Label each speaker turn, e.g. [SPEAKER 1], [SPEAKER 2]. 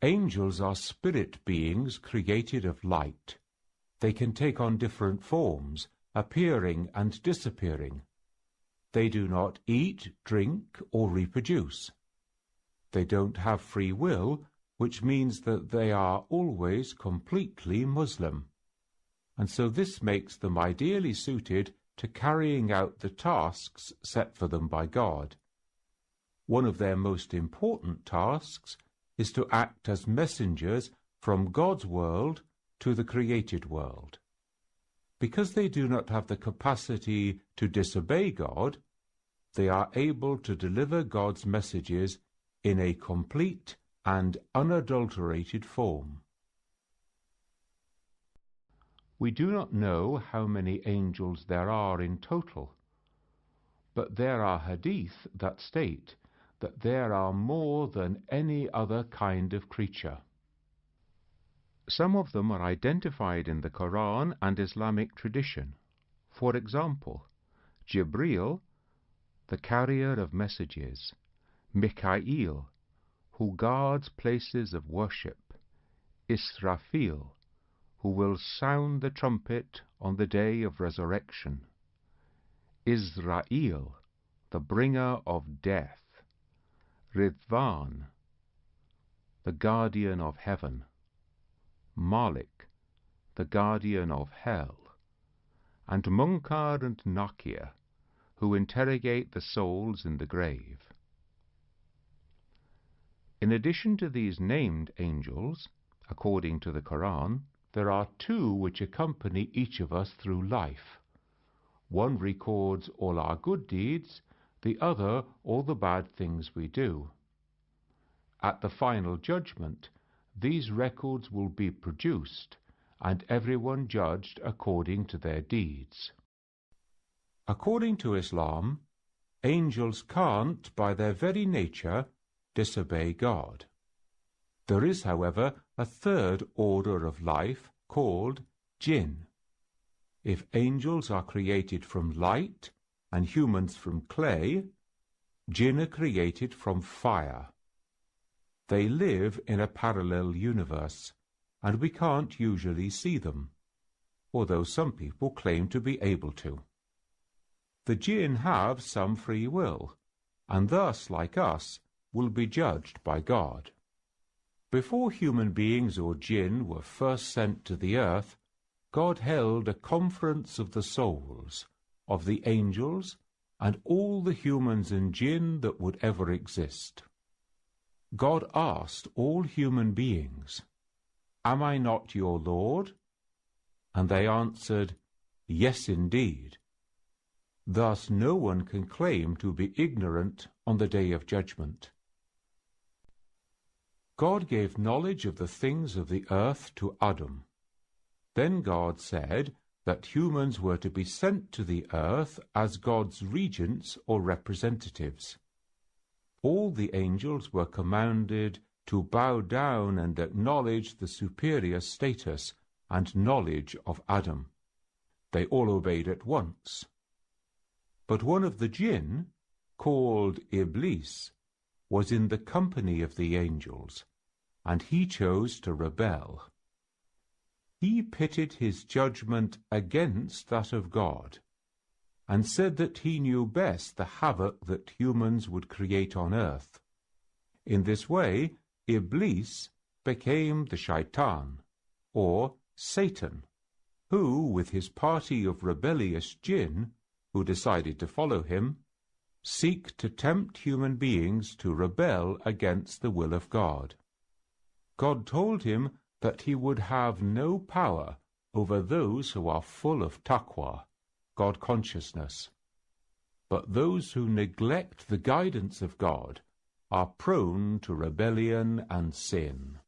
[SPEAKER 1] Angels are spirit beings created of light. They can take on different forms, appearing and disappearing. They do not eat, drink, or reproduce. They don't have free will, which means that they are always completely Muslim. And so this makes them ideally suited to carrying out the tasks set for them by God. One of their most important tasks is to act as messengers from God's world to the created world. Because they do not have the capacity to disobey God, they are able to deliver God's messages in a complete and unadulterated form. We do not know how many angels there are in total, but there are hadith that state that there are more than any other kind of creature. Some of them are identified in the Qur'an and Islamic tradition. For example, Jibril, the carrier of messages; Mika'il, who guards places of worship; Israfil, who will sound the trumpet on the day of resurrection; Izra'il, the bringer of death; Ridzwan, the guardian of heaven; Malik, the guardian of hell; and Munkar and Nakir, who interrogate the souls in the grave. In addition to these named angels, according to the Qur'an, there are two which accompany each of us through life. One records all our good deeds, the other all the bad things we do. At the final judgment, these records will be produced, and everyone judged according to their deeds. According to Islam, angels can't, by their very nature, disobey God. There is, however, a third order of life called Jinn. If angels are created from light and humans from clay, Jinn are created from fire. They live in a parallel universe, and we can't usually see them, although some people claim to be able to. The Jinn have some free will, and thus, like us, will be judged by God. Before human beings or Jinn were first sent to the earth, God held a conference of the souls, of the angels, and all the humans and Jinn that would ever exist. God asked all human beings, "Am I not your Lord?" And they answered, "Yes, indeed." Thus no one can claim to be ignorant on the day of judgment. God gave knowledge of the things of the earth to Adam. Then God said that humans were to be sent to the earth as God's regents or representatives. All the angels were commanded to bow down and acknowledge the superior status and knowledge of Adam. They all obeyed at once. But one of the Jinn, called Iblis, was in the company of the angels, and he chose to rebel. He pitted his judgment against that of God, and said that he knew best the havoc that humans would create on earth. In this way, Iblis became the Shaitan, or Satan, who, with his party of rebellious Jinn, who decided to follow him, seek to tempt human beings to rebel against the will of God. God told him that he would have no power over those who are full of taqwa, God consciousness. But those who neglect the guidance of God are prone to rebellion and sin.